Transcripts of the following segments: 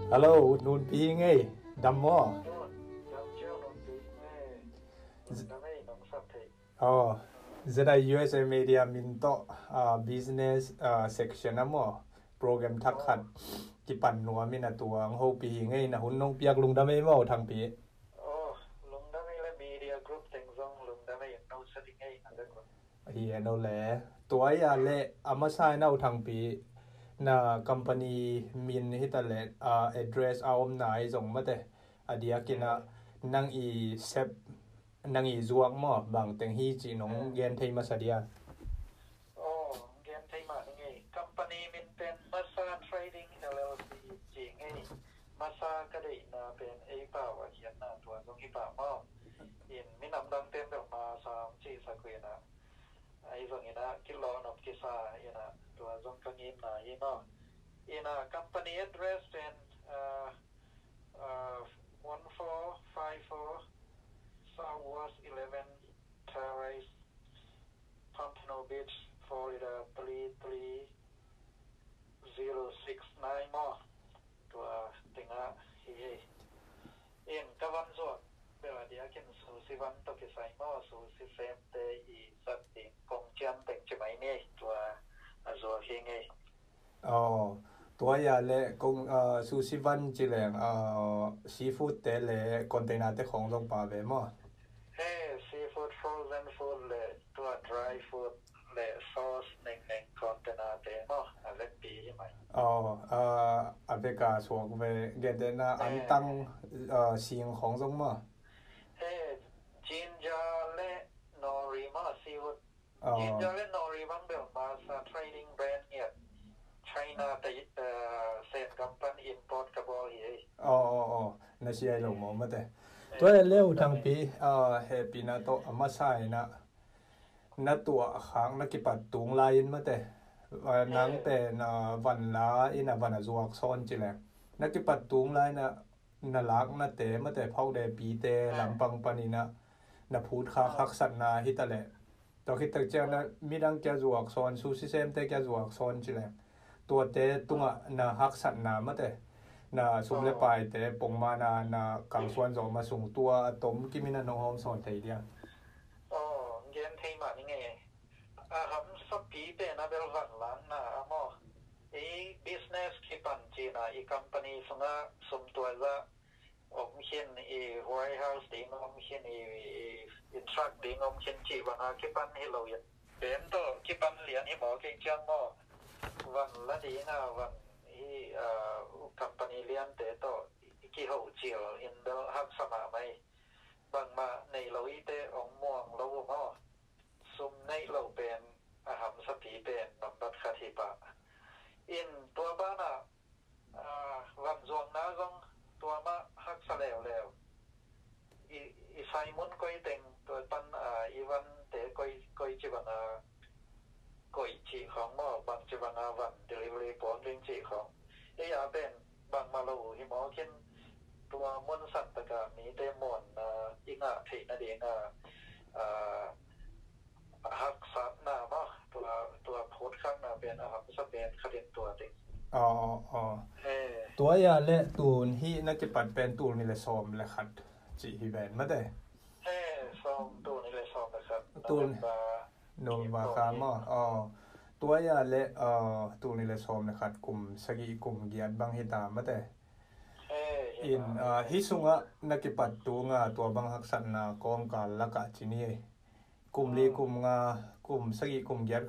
Hello, nun pi ngay, đâm mò. Oh, zeda USA Media minto business section amo program thak khat ki pan nuwa mina tuang ho pi ngay na hun nong piak lung dame mo thang pi. Oh, lung dame le media group teng zong lung dame yang no setting ngay anda ko. Hi no le tua ya le amasai na thang pi na company min hitale address aom nai zong mate adia kina nang I sep nang I zuak mo bang teng hi chi nong gen thei masadia. Oh, gen thei ma ngay company min pen Masa Trading LLC chi ngay Masa ka dei na pen ei pa wa hian na tua zong hi pa mo in min am dang ten do ma sam chi sa kwe na ai zong ina kilo of kisa ina tua zong ka ngin na ina in a company address and 1454 Southwest 11 Terrace, Pompano Beach, Florida 33069 more to tinga hi in kawan zo bela dia kin so si van to ke sai mo so si fem te I sat ting kong chian tek chmai ni to zo hi ngai Oh, tua ya le kong sushi van chi leng seafood te le container te khong dong pa ve mo. Hey, seafood, frozen food, to dry food, sauce, neng container te mo, let be mai. Oh, aveka suak ve gedena antang sing khong dong mo. Hey, ginger le nori mo seafood. Ginger le nori bang bel Masa Trading brand here. China te sen company import ka bo hi. Oh, na siya lo mo mate. Tua leo thang pi happy na to amasai na tua khang na kipat tung lain mate. Nang te na van la ina van azuak son chi le. Na kipat tung lai na lak na te mate phau de pi te lampang panina na phut kha khak sat na hitale. To khitak cha na midang kya zuak son su system te kya zuak son chi le. Tua te tunga na hak sat na mate. Na sum le pai te pong ma na kang suan zo ma sung tua tom kimina no hom son thei dia. Oh, gen thei ma ni nge. Ham sap pi pe na bel van lang na amo. Business ki pan chi na company sunga sum tua za om hin warehouse ding om hin in truck ding om hin chi wana ki pan hi lo ya. Ben to ki pan lian hi mo ke chang mo. Van la di na van company lian te to ki ho chiel in bel hak sama mai. Bang ma nei lo ite ong muang lo mo sum nei lo ben ham sa pi ben number khati pa in tua ba na van zong na zong tua ma hak sa lew I Simon koi teng tua pan I van te koi chi bang koi chi khong mo bang chi bang van delivery pon ring chi khong ya ben bang ma lo hi mo kinตัวมนสัตตกะมีเตมอนอิงะเทนะเดงหักสัตนามาตัวโพดข้างนาเป็นหักสเปนคดินตัวติอ๋อตัวยาและตูนฮีนักจะปัดเป็นตูนนี่เลยซ้อมเลยขัดจีฮีแบนมาได้ซ้อมตูนนี่เลยซ้อมนะครับตูนโนมาคามตัวยาและตูนนี่เลยซ้อมเลยขัดกลุ่มสกีกลุ่มเกียรติบางฮิตามาได้in hi sunga nakipat tu nga to bang haksan na kom kal laka chini kumli kum nga kum sagi kum gyat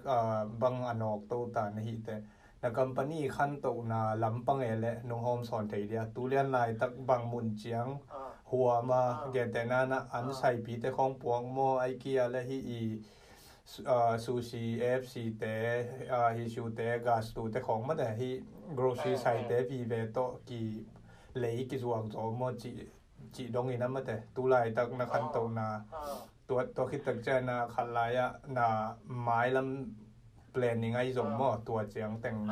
bang anok to ta na hi te na company khan to na lampang ele nong hom son thei dia tulian lai tak bang mun chiang huwa ma ge te na an sai pi te khong puang mo ai kia le hi sushi fc te hi shu te gas tu te khong ma da hi grocery sai te vi ve to ki lấy cái ruộng gió mà chỉ đông in mà thế tu lại tắc na khăn tàu na tua khi tắc chơi na khăn lại na máy làm planning ai dùng mà tua chiang teng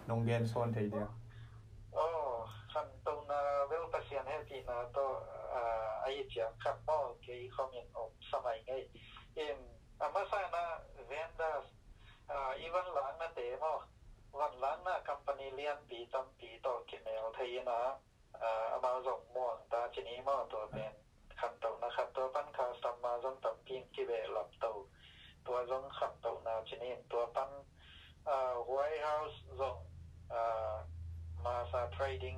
nông dân son thấy đi khăn tàu na vel pasien hay thì na to ai chiang khắp mà cái comment of samai ngay in amasa na vendors even lang na te mo van lang na company lian pi tam pi to kinel the ยนะมาส่งม่วงตาชนีมาตัวเป็นขันเต่านะครับตัวปั้นคาสมาส่งตับพิงกิเบหลับเต่าตัวส่งขันเต่านาชนีตัวปั้นWhite House ส่งมาซาเทรดดิ้ง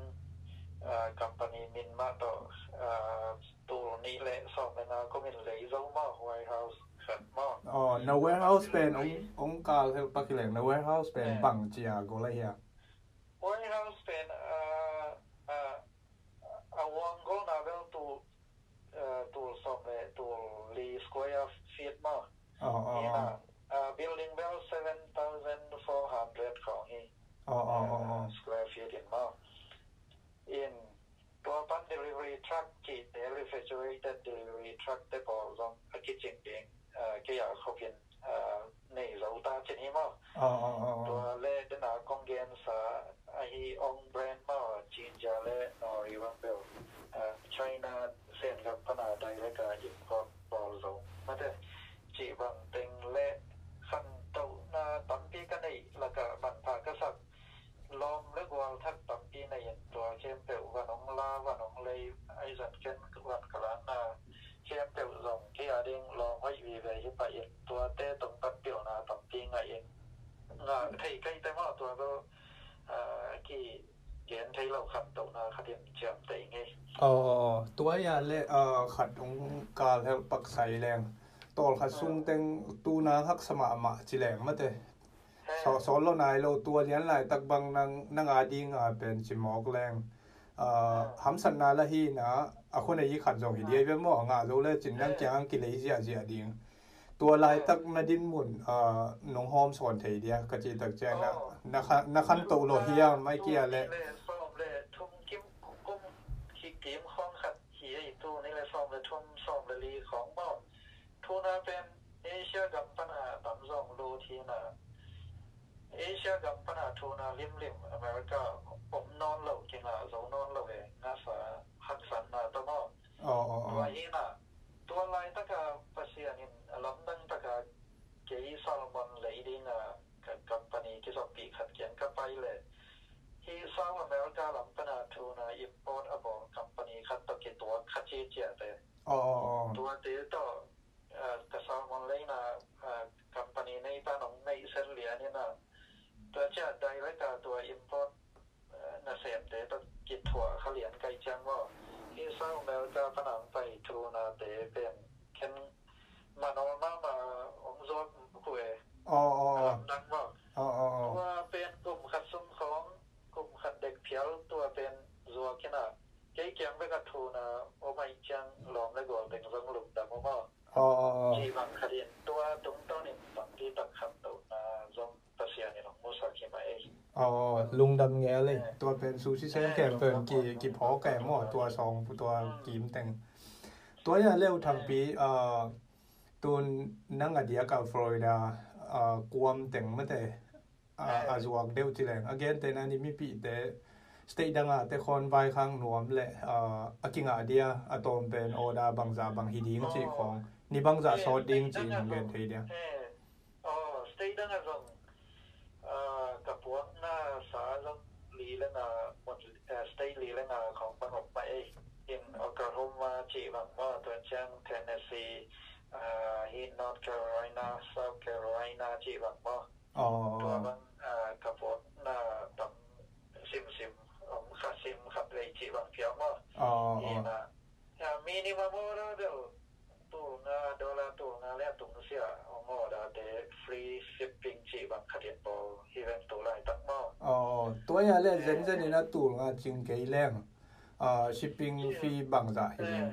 company มินมาต่อตัวนี้แหละส่งไปนะก็มีเลยส่งมา White House ขัดมาใน warehouse เป็นองค์การที่ปักกิ่งใน warehouse เป็นบังเจียก็เลยเฮีย White House เป็นวางก็น่าเวลตัวส่งเลยตัวลี square feet มานี่นะbuilding bell 7,400 ของนี่square feet in มาin ตัวปั้น delivery truck ที่ refrigerated delivery truck ได้พอส่งคิดจริงเองก็อยากเขาเป็นในเราตาเช่นนี้มาตัวเล่ดนากองเกนสาไอองแบรนด์มาจีนจะเล่นอริวันเบลChina เส้นกับพนาไดและก็อิมพอร์ตบอลส่งมาแต่จีบังเต็งเล่ขันเต่านาตั้มปีกันในแล้วก็บันพากษัตริย์ลอมและกวาลทักตั้มปีในตัวเข้มเปลวันองลาวันองเลยไอสันเกนวันกลางนาเข้มเปลส่งที่อาดิงลองให้วีไปที่ไปเองตัวเต้ตรงตั้มเปลนาตั้มปีไงเองที่ใกล้แต่ว่าตัวก็กี่เขียนที่เราขัดตรงนาขัดเองเชื่อมแต่ยังไงตัวยาเล่ขัดองการแล้วปักใส่แรงตอลขัดซุ่งเต็งตูนาฮักสมามาจิแรงมาเตะสอนเรานายเราตัวเลี้ยนไหลตักบังนางอาดีงาเป็นจิมอกแรงหำสันนาละฮีนะคนในยี่ขัดจงหิดีเว้ยมั่วงาเราเลยจินนั่งแกงกิเลสยาเจียดิงตัวลายตักนาดินหมุนน้องหอมสอนเทียดีกระจีตักแจงนักขันโตโลเฮียไม่เกี่ยเลยทุ่มกิ้มกุ้มขี้กิ้มข้องขัดขี้ไอตัวนี่เลยซ้อมเลยทุ่มซ้อมเลยลีของบ่อทูน่าเป็นเอเชียกับปัญหาต่ำส่งโลทีน่ะเอเชียกับปัญหาทูน่าริมอเมริกาผมนอนเหล่ากินอ่ะเรานอนเหล่าเองน่าสาหักสันน่ะตัวบ่ตัวนี้น่ะตัวลายตะกาปัสยานินลำดังตะกาเกย์ซาลมอนเลยดีน่ะกับปันที่สอบปีขัดเขียนกับไปเลยที่ซาลอเมริกาลำปัญหาทูน่าอิมพอร์ตอะบอกกับปันขัดตะเกียตัวขัดเจียแต่ตัวเต๋อต่อกระซามอนเลยนะกัมปานีในบ้านของในเซนเลียนี่นะตัวจะได้รายการตัวอิมพอร์ตน่าเสียบเต๋อต้องกินถั่วเขาเหรียญไก่จังว่าที่สร้างแมวจะผนังไปทูนาเต๋อเป็นเข็นมานอนมาองโซนคุยดังว่าตัวเป็นกลุ่มขัดซุ้มของกลุ่มขัดเด็กเพียวตัวเป็นซัวกินาเกี่ยงไปกับทูนาโอไม่จังหลอมและกว่าเป็นสังลุมดำมากจีบังคดีนตัวตรงต้นนี่ตอนที่ตักขับตัวนาจงภาษาเนี่ยหลงมุสลิมเองลุงดำแง่เลยตัวเป็นซูชิเซนแก่เปิดกี่พอแก่หม้อตัวสองตัวกีมแต่งตัวนี้เร็วทางปีตัวนั่งอดีตกับฟลอริดากวมแต่งเมื่อแต่อาจวกเดียวจีแรงagainแต่นั่นนี่มีปีแต่สเตย์ดังแต่คนไปข้างหนวมเลยกิงอาเดียอะตอมเป็นโอดาบังซาบังฮิดิ้งจีของนี่บังซาโซดิ้งจีนเกินทีเดียวสเตย์ดังอะรงกับพวกหน้าสาลงลีและนาหมดสเตย์ลีและนาของบังออกไปอินโอคลาโฮมาจีบังว่าตัวเชียงเทนเนสซีฮินนอร์ทแคโรไลนาเซาท์แคโรไลนาจีบังว่าตัวบังกับพวกหน้าตับซิมขัดซิมขัดเลยจีบังเพียวมานี่นะมินิมัมโมเดลตัวงาดอลลาร์ตัวงาเลี้ยตุงเสียองอดาเดฟรีชิปปิ้งจีบังขัดเดียนบอลฮีเวนตัวไรตั้งมาตัวอย่างเล่นเซนนี่นะตัวงาจิงเกยแรงชิปปิ้งฟรีบังซาฮีเวน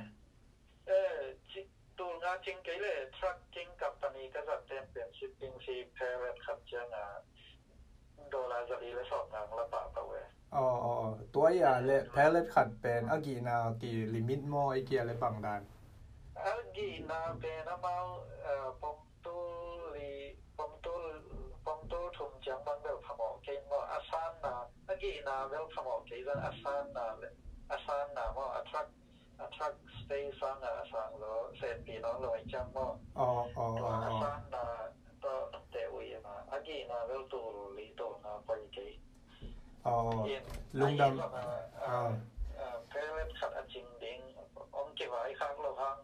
ตัวงาจิงเกยเลยทรัคกิ้งกับปนีก็จะเต็มเป็นชิปปิ้งฟรีเพร์เรตขัดเจ้างาดอลลาร์จะดีและสอบงานละปะปะเวตัวอย่างเล่แพลเลตขัดเป็นกี่นากี่ลิมิตมอไอเกียอะไรบางด่านกี่นาเป็นมาปมตูลีปมตูทุ่มจังบังเบลพมอเกงว่าอาซานนากี่นาเบลพมอเกงอาซานนาเลยอาซานนาว่าattract stay ฟังอาซานแล้วเสร็จปีน้องลอยจังว่าตัวอาซานนาตัวเตอุยมากี่นาเบลตูลีตัวนาไปเกง ลุงดำเพลเลขัดจริงดิ้งองเก็บไว้ข้างเราข้าง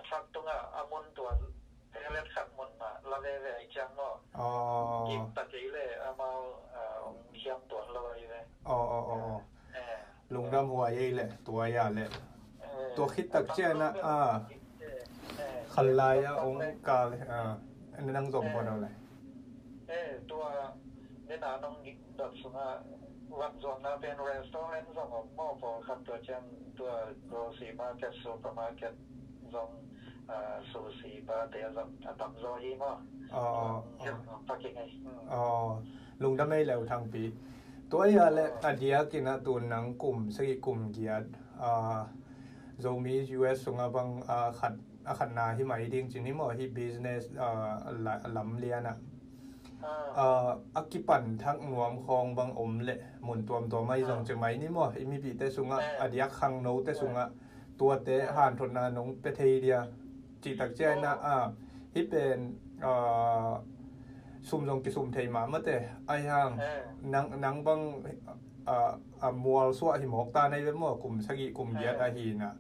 ชักตรงมุนตัวเพลเลขัดมุนมาละเวเวจังเนาะกิบตะกี้เลยมาองเขียมตัวเราเลยลุงดำหัวใหญ่เลยตัวใหญ่เลยตัวคิดตักเจ้นะขันลายองกาเลยอันนี้นั่งส่งคนเอาเลยตัวเนี่ยนะน้องดับสุนัขวันส่วนนั้นเป็นร้านสตอร์เรนต์ส่งหม้อพอขับตัวเช่นตัวโรสีมาร์เก็ตซูเปอร์มาร์เก็ตส่งซูสีปาเดียส่งตั้มโซฮีมั้งปักกิ่งไงลุงดำไม่เร็วทางปีตัวใหญ่เลยอดีตกินตัวหนังกลุ่มสกิกลุ่มเกียร์โซมี US ส่งมาบางขัดนาที่มาดิ้งจริงนี่มั้งที่ business ลำเลียนอักกิปันทักนวมคองบางอมเละหมุนตัวไม่ส่งจะไหมนี่มั้งมีปีเตสุงะอดีตขังโนเตสุงะตัวเตะหันทนนานงเปเทียจิตักเจนะที่เป็นซุ่มส่งกิซุ่มเทมาเมื่อแต่ไอ้ห่างนังบางมัวสวะหิมอกตาในเรื่องมั่วกลุ่มสกิกลุ่มเยียดอาหินะ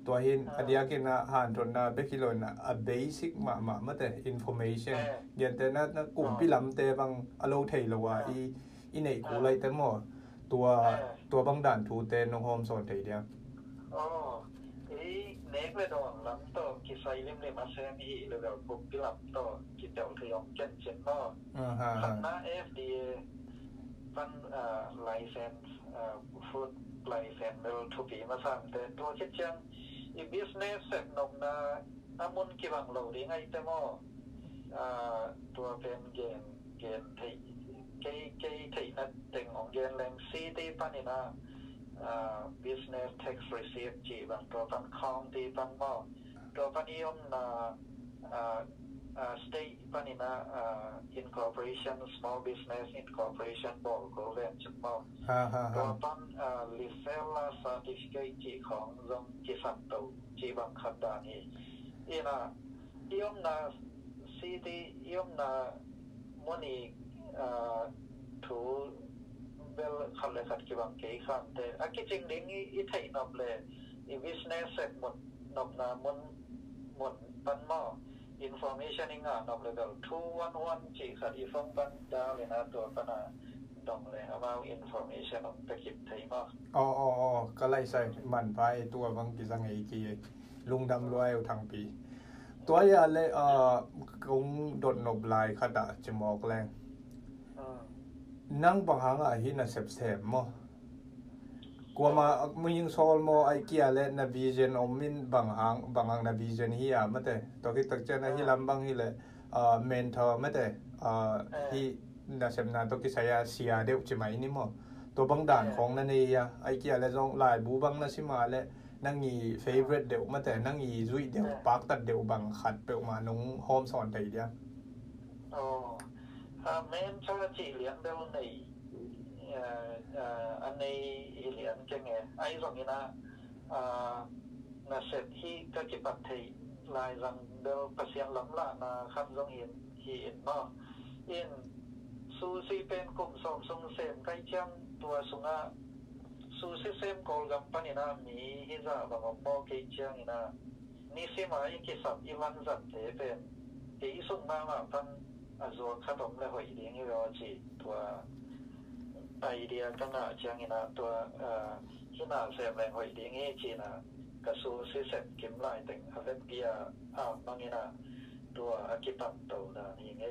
ตัวหินอดีตกินหันทนนาเบกิโลนะbasic มาเมื่อแต่ information เดียนแต่นะกลุ่มพี่ลำเตบางอโลเทลว่าอีในกูเลยแต่มั่วตัวบางด่านทูเตนงโฮมโซนเทียเนกเลยดอนลำต่อกิไซเล่มเลยมาเซมีหรือแบบกลุ่มพี่ลำต่อกิเดาทยองเจนเจนมั่วขันหน้า FDA ฟันlicense food license เวลทุปีมาสั่งแต่ตัวคิดจังอีบิสเนสเสร็จนมนาอามุนกี่บังเราดีไงแต่มั่วตัวเป็นเกณฑ์ที่นัดเต็งของเกณฑ์แรงซีที่ปันนี่นะbusiness tax receipt จีบังตัวปัน county ปันหม้อตัวปันนิยมนะstate ปันนี่นะincorporation small business incorporation บอกก็เรียนจุดหม้อตัวปันlifela certificate จีของจงจีสันโตจีบังคับดานีอีน่ะยมนะcity ยมนะมุนีถูเบลขัดเลยขัดกี่บังเกี่ยขันแต่อากิจริงดิ้งอีไทยนบเลยอีวิสเนสเสร็จหมดนบนามุนปันหม้อ information อีกอ่ะนบเลยแบบ211จีขัดอีฟงปันดาวเลยนะตัวปันอ่ะต้องเลยเอามา information ตะกิบไทยมากก็ไล่ใส่มันไปตัวบางกิจังไอ้กี่ลุงดำรวยทางปีตัวใหญ่เลยกงโดดนบลายขดาจมอกแรงนั่งบางครั้งหินเสพมั้งกลัวมามึงยิงโซลโมไอเกียเล่นนาวิเจนอมินบางครั้งนาวิเจนเฮียไม่แต่ตัวที่ตักเจนฮิลำบางฮิเลยเมนทอร์ไม่แต่ที่น่าเสพนานตัวที่ใช้เสียเดียวจะไหมนี่มั้งตัวบางด่านของนั่นเองไอเกียเล่นลายบูบังนั่นสิมาเล่นั่งยีเฟเวอร์เดียวไม่แต่นั่งยีจุยเดียวปากตัดเดียวบางขัดเปลวมาน้องโฮมสอนไทยเดียวเมนชลจีเหรียญเบลนี่อันนี้เหรียญเก่งไงไอ้ตรงนี้นะน่าเสร็จที่ก็จะปัดที่ลายรังเบลประเสียงล้ำละนะคันตรงเห็นเนาะอินซูซีเป็นกลุ่มสมทรงเสมใกล้เชียงตัวสุงะซูซีเสมกอลกัมปานีนะมีฮิซาบางโมเกเชียงนี่นะนี่สิมาอีกิสับอีวันจัดเตเป็นอีสุงมาพันส่วนขนมและหอยเลี้ยงเราจีตัวไอเดียก็น่าจังนะตัวที่น่าเสพแรงหอยเลี้ยงจีนะกระสูซิเซตเข็มลายแต่งอะไรเบียบางนี่นะตัวอากิปันโตนะนี่ไง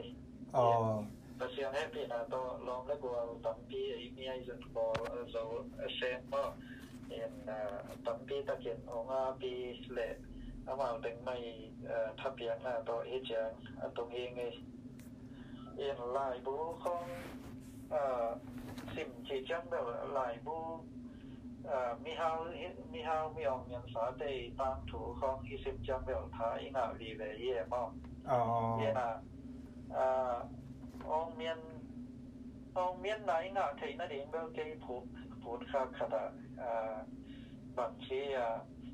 ภาษาแฮปปี้นะตัวลองแล้วก็ตั้มปีไอเมียจะบอกเราเซนมาเอ็นตั้มปีตะเกียนองอาปีเละเอามาแต่งไม่ทับเพียงนะตัวเอจังตรงเองไงเอ็นลายบูของสิมจีจังแบบลายบูมีฮาวมีออกยังสาเตตามถูของอีสิมจังแบบท้ายงาลีเลยเย่มั้งเย่นะองเมียนไหนงาไทยนั่นเองแบบเกี่ยพูดขาดบางที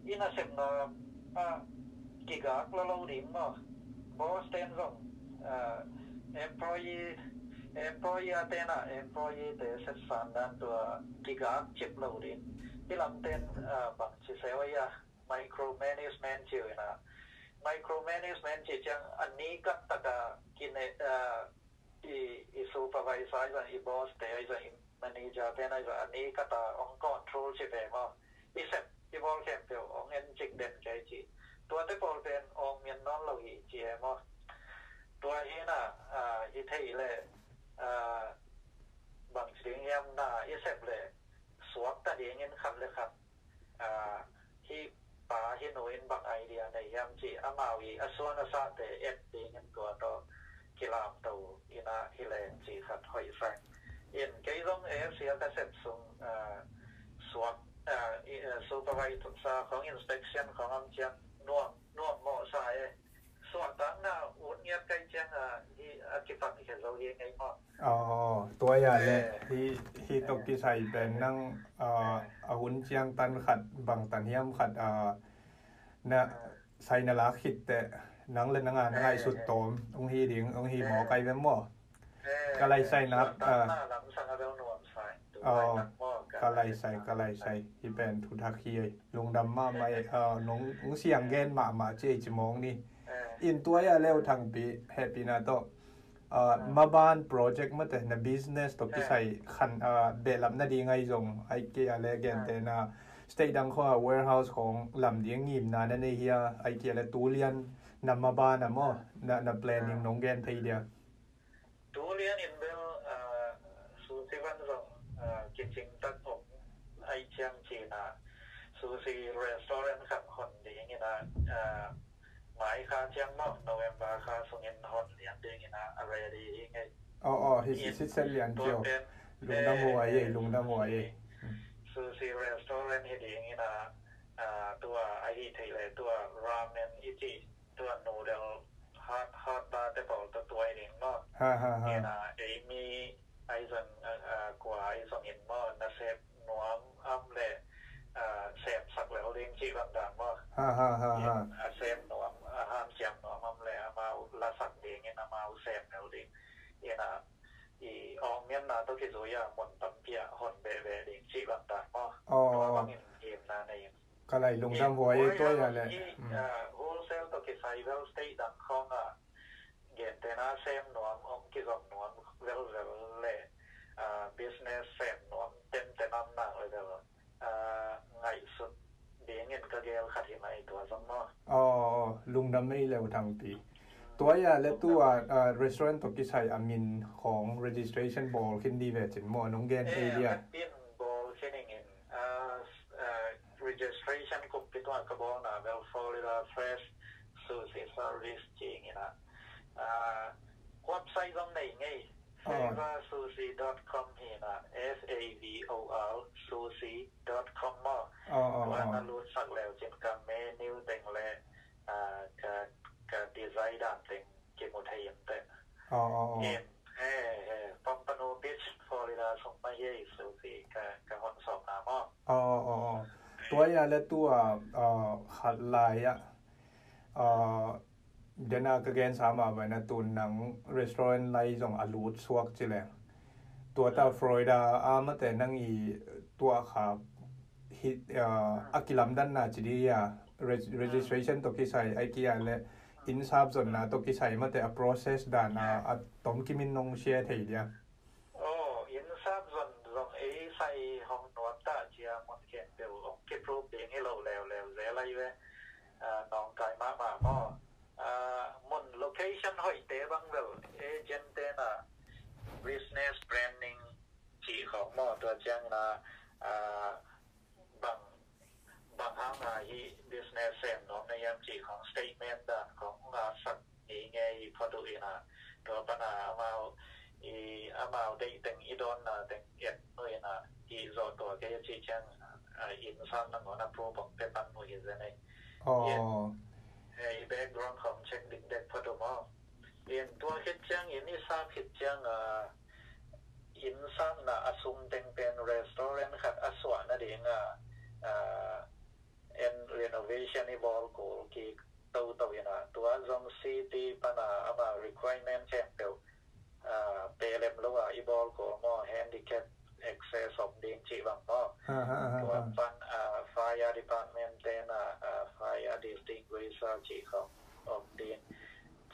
อินาเซมนากิกากแล้วเราดิ้มมั้งบอสเตนส่งemployee employee อาเตนะ employee เตเซตสันดันตัวกิกาจิบเราดิที่ลำเต็นบังชิเซวายา micro management จิวนะ micro management จิจังอันนี้ก็ตะกากินอี supervisor อี boss เตอี manager เตนะอันนี้ก็ตะองค์ control จิเปมั้งอีเซปอีบอลแคมเปลองเอ็นจิกเด่นใจจีตัวที่บอลเป็นองเมียนนอนเราอีจีเอมั้งตัวนี้นะอีเทยเลยบางสิ่งยามน่าอีเซปเลยสวมตาเดียงเงินขับเลยครับที่ป่าที่หน่วยบางไอเดียในยามจีอามาวีอส่วนอาสาเตเอ็ดเดียงเงินตัวต่อกิลามตัวอินาฮิเลนจีขัดหอยแฟงอินเกยรงเสียกระเซ็บส่งสวมsupervisor ของ inspection ของอันเจียงน่วงหม้อสายส่วนต่างน่ะอุ่นเงียบใกล้เจียงที่อากิฟังเห็นเราเองไงมั้งตัวอย่างเลยที่ตกที่ใส่เป็นนั่งอุ่นเจียงตันขัดบางตันเฮียมขัดนะใส่นาลาขิดแต่นังเล่นงานง่ายสุดโตมองฮีดิ่งองฮีหมอไกลเป็นหม้อก็เลยใส่นับก็ไล่ใส่ที่เป็นทุทักเฮียลุงดำมาไม่น้องเสียงแกนมาเจ๊จมองนี่อินตัวอย่างเร็วทางปีแฮปปี้นะโตมาบ้านโปรเจกต์มาแต่ในบิสเนสตกที่ใส่ขันเบลับน่าดีไงจงไอเกียอะไรแกนแต่นะสเตย์ดังข้อ warehouse ของลำเดียงงิมนะนั่นเฮียไอเกียและตูเลียนนำมาบ้านนะมั้งน่ะแปลนยังน้องแกนไทยเดียตูเลียนอินเบลสูติวันจงจริงๆตั้งผมไอเชียงจีน่ะซูซีรีสอร์ทครับคนดีอย่างนี้นะหมายค่าเชียงมั่งโนเวมบาค่าส่งเงินหอนเลี้ยงดีอย่างนี้นะอะไรดีอย่างไงฮิซิเซเลียนเจียวลุงดำหัวซูซีรีสอร์ทที่ดีอย่างนี้นะตัวไอทีเลยตัวราเมนอิจิตัวนูเดลฮอตบาร์แต่บอกตัวเองเนาะเนี่ยนะมีไอซันกว่าไอส่งเงินมั่งนะเซฟนวมอัมเล่เซฟสักแล้วเลี้ยงจีบังดังมั่งเซฟนวมห้ามเจียมนวมอัมเล่มาละสักเลี้ยงเนี่ยมาเซฟแล้วเลี้ยงเนี่ยนะอีอองเมียนนาตัวที่สุยาหมดตั้งเปียหอนเบเลี้ยงจีบังดังมั่งตัวบางเอ็มนาในก็เลยลุงดำหัวตัวอย่างเลยโฮลเซลตัวที่ใส่เวลสเตย์ดังของเย็นแต่น่าเซฟนวมองกี่กับนวมเวลเลยbusiness เซฟนวมเต็มแต่น้ำหนักเลยเด้อไงสุดเดี๋ยวเงินก็เกลขัดที่ไหนตัวสมอลุงดำไม่เร็วทางปีตัวอย่างและตัวrestaurant ตัวที่ใส่อามินของ registration ball ขึ้นดีเวจินมัวน้องแกนเอเดียเป็น ball ขึ้นเงินregistration กุมพิตัวกระบอกนะ well Florida fresh sushi service จริงนะเว็บไซต์ตรงไหนไงsavorsushi.com เห็นนะ savor sushi.com มั้งว่าน่ารู้สักแล้วจิตกับเมนูเต็งเลยกับดีไซน์ด้านเต็งเกี่ยวกับไทยเต็งปอมปานูบีชฟลอริดาส่งมาเย่ซูชิกับคนสอบน้ำมั้งตัวอย่างและตัวขัดลายเดี๋ยวน่าก็แกนสามารถไว้นะตัวหนังรีสอร์ทไลน์ส่งอาลูดสวกจิเลยตัวตาฟลอริดามาแต่นั่งอีตัวขับฮิตอากิลัมดันน่าจีดีอ่ะ registration ตัวที่ใส่ไอเกียและอินซับส่วนน่ะตัวที่ใส่มาแต่ process ด้านต้มกิมินนงเชียร์ไทยเดียอินซับส่วนใส่ห้องนวดตาเชียร์มันเขียนเดี๋ยวเก็บรูปเองให้เราแล้วอะไรเว้ยน้องไก่มาพ่อมุนโลเคชั่นหอยเตะบังเวลเอเจนเตน่ะ business branding จีของหม้อตัวเจียงนะบางห้างที่ business เซนของในยามจีของ statement ด้านของสักไงพอดูนะตัวปัญหาเอามาได้แต่งอีดอนนะแต่งเอ็ดด้วยนะที่โจตัวแกจีเจียงอินซันนั่งหัวหน้าผู้บอกเป็นปันมือจะไหนbackground ของเช็คดิเด็กพอดูมั้งเรียนตัวคิดจังอินนี่ทราบคิดจังอินซันนะอสุมเป็นรีสอร์ทครับอสวรรค์นั่นเองrenovation นี่บอลกูกี่ตัวนะตัวจงซีตีปัญหามา requirement เช่นเดียวเปรมโล แล้วว่าอีบอลก็มอแฮนดิแคปเอ็กเซสอมดิงจีบังมอตัวปันfire department เตนะfire distinguisher จีของอมดิง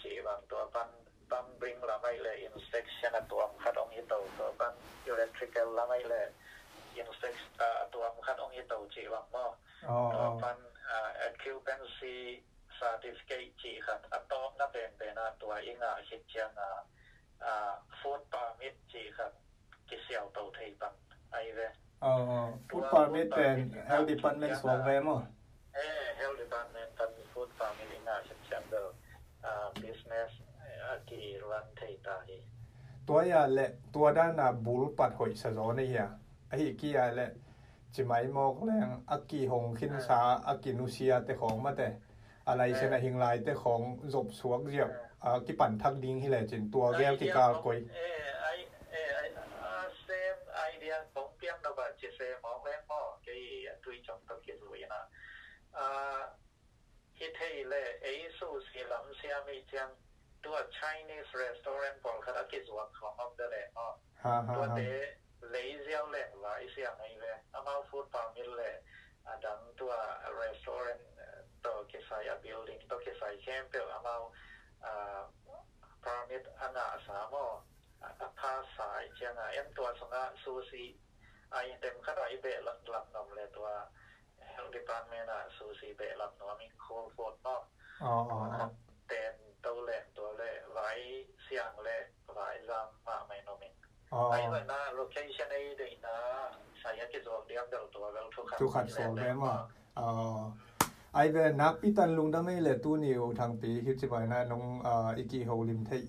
จีบังตัวปันบริงละไม่เลย inspection ตัวคัดองอีโตตัวปัน electrical ละไม่เลย inspection ตัวคัดองอีโตจีบังมอตัวปันoccupancy certificate จีครับอันต้องนับเป็นตัวอิงคิดเชียงfood permit จีครับกิเซียวโตไทยบังไอเวfood permit เป็น health department สวงเวมั้งhealth department เป็น food permit อิงคิดเชียงเดอbusiness กี่วันไทยตายตัวยาเละตัวด้านบุลปัดหอยสะท้อนนี่ฮะไอ้กี่ยาเละจิไม่มอกแรงอักกี้หงขินซาอักกี้นุเซียแต่ของมาแต่อะไรเช่นหิงลายแต่ของจบสวกเรียบกี่ปั่นทักดิ้งที่แหละจินตัวแก้วที่กากอยsame idea ผมเปลี่ยนแล้วก็จะเสมองแรงมอกี่ตุยจงต้องคิดไว้นะฮิตให้เลยไอ้สู้สีลำเสียไม่จังตัว Chinese restaurant บอกเขาคิดว่าของอันเดอร์เลยตัวเดเลยเสียวเลยหลายเสียงไงเลยอามา food permit เลยดังตัว restaurant ตัวกิจการ building ตัวกิจการแคมป์อามาpermit อันน่ะสามารถภาษาเชียงเอ็มตัวสงฆ์ซูซีไอเต็มขนาดเบลล์หลับนมเลยตัว health department ซูซีเบลล์หลับนมมีโคลโฟนเนาะเต็มตัวเล่หลายเสียงเลยหลายรำมาไม่นมิงไอ้เวลา location ไอ้เดี๋ยวนะใช้กิจวัตรเดียวเดี๋ยวตัวเราทุกขัดสอบเลยมั้งไอเวนักพิตันลุงได้ไม่เลยตู้นิวทางปีคิดจะไปนะน้องอีกีโฮลิมไทย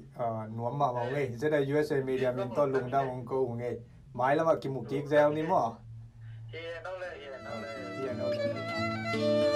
หนวมมาเอาไงจะได้ USA Media มินต้นลุงได้มงกูไงหมายแล้วว่ากิมุกิกเซลนี่มั้งเฮียนั่นเลย